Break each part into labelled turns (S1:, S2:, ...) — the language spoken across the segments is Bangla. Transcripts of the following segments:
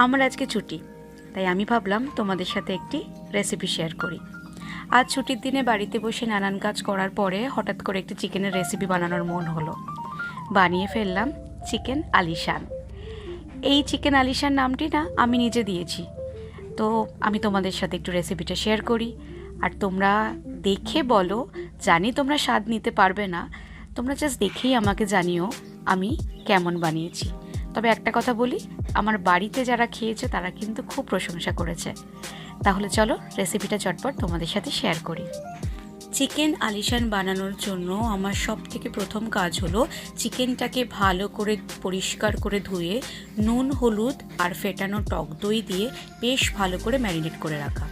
S1: আমার আজকে ছুটি, তাই আমি ভাবলাম তোমাদের সাথে একটি রেসিপি শেয়ার করি। আজ ছুটির দিনে বাড়িতে বসে নানান কাজ করার পরে হঠাৎ করে একটি চিকেনের রেসিপি বানানোর মন হলো। বানিয়ে ফেললাম চিকেন আলিশান। এই চিকেন আলিশান নামটি না আমি নিজে দিয়েছি। তো আমি তোমাদের সাথে একটু রেসিপিটা শেয়ার করি, আর তোমরা দেখে বলো। জানি তোমরা স্বাদ নিতে পারবে না, তোমরা জাস্ট দেখেই আমাকে জানিও আমি কেমন বানিয়েছি। তবে একটা কথা বলি, আমার বাড়িতে যারা খেয়েছে তারা কিন্তু খুব প্রশংসা করেছে। তাহলে চলো রেসিপিটা চটপট তোমাদের সাথে শেয়ার করি। চিকেন আলিশান বানানোর জন্য আমার সব থেকে প্রথম কাজ হলো চিকেনটাকে ভালো করে পরিষ্কার করে ধুয়ে নুন, হলুদ আর ফেটানো টক দই দিয়ে বেশ ভালো করে ম্যারিনেট করে রাখা।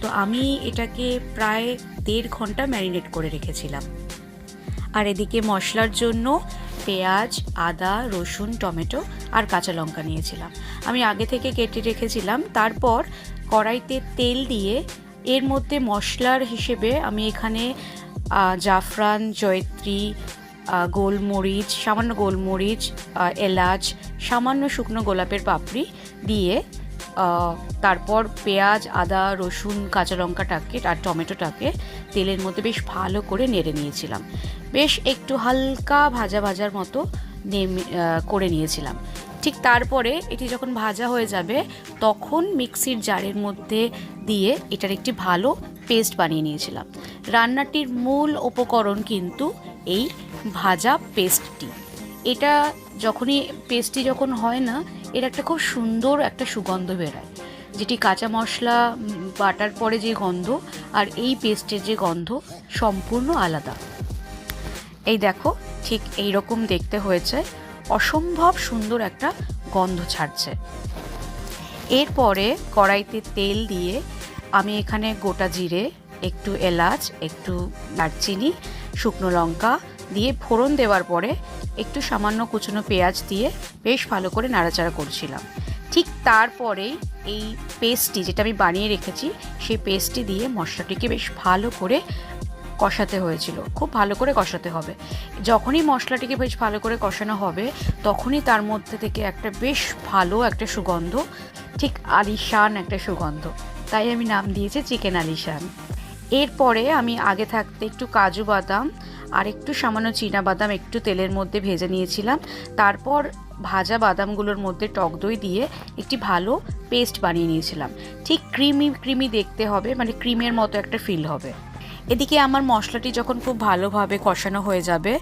S1: তো আমি এটাকে প্রায় 1.5 ঘন্টা ম্যারিনেট করে রেখেছিলাম। আর এদিকে মশলার জন্য পেঁয়াজ, আদা, রসুন, টমেটো আর কাঁচা লঙ্কা নিয়েছিলাম। আমি আগে থেকে কেটে রেখেছিলাম। তারপর কড়াইতে তেল দিয়ে এর মধ্যে মশলার হিসেবে আমি এখানে জাফরান, জয়ত্রী, গোলমরিচ, সামান্য গোলমরিচ, এলাচ, সামান্য শুকনো গোলাপের পাপড়ি দিয়ে তারপর পেঁয়াজ, আদা, রসুন, কাঁচা লঙ্কাটাকে আর টমেটোটাকে তেলের মধ্যে বেশ ভালো করে নেড়ে নিয়েছিলাম। বেশ একটু হালকা ভাজার মতো করে নিয়েছিলাম। ঠিক তারপরে এটি যখন ভাজা হয়ে যাবে তখন মিক্সির জারের মধ্যে দিয়ে এটার একটি ভালো পেস্ট বানিয়ে নিয়েছিলাম। রান্নাটির মূল উপকরণ কিন্তু এই ভাজা পেস্টটি। এটা পেস্টটি যখন হয় না, এর একটা খুব সুন্দর একটা সুগন্ধ বেরোয়, যেটি কাঁচা মশলা বাটার পরে যে গন্ধ আর এই পেস্টের যে গন্ধ সম্পূর্ণ আলাদা। এই দেখো, ঠিক এই রকম দেখতে হয়েছে, অসম্ভব সুন্দর একটা গন্ধ ছাড়ছে। এরপরে কড়াইতে তেল দিয়ে আমি এখানে গোটা জিরে, একটু এলাচ, একটু দারচিনি, শুকনো লঙ্কা দিয়ে ফোড়ন দেওয়ার পরে একটু সামান্য কুচনো পেঁয়াজ দিয়ে বেশ ভালো করে নাড়াচাড়া করছিলাম। ঠিক তারপরেই এই পেস্টটি যেটা আমি বানিয়ে রেখেছি সেই পেস্টটি দিয়ে মশলাটিকে বেশ ভালো করে কষাতে হয়েছিল। খুব ভালো করে কষাতে হবে। যখনই মশলাটিকে বেশ ভালো করে কষানো হবে তখনই তার মধ্যে থেকে একটা বেশ ভালো একটা সুগন্ধ, ঠিক আলিশান একটা সুগন্ধ, তাই আমি নাম দিয়েছি চিকেন আলিশান। এরপরে আমি আগে থাকতে একটু কাজু বাদাম আর একটু সামান্য চীনা বাদাম একটু তেলের মধ্যে ভেজে নিয়েছিলাম। তারপর ভাজা বাদামগুলোর মধ্যে টক দই দিয়ে একটি ভালো পেস্ট বানিয়ে নিয়েছিলাম। ঠিক ক্রিমি দেখতে হবে, মানে ক্রিমের মতো একটা ফিল হবে। এদিকে আমার মশলাটি যখন খুব ভালোভাবে কষানো হয়ে যাবে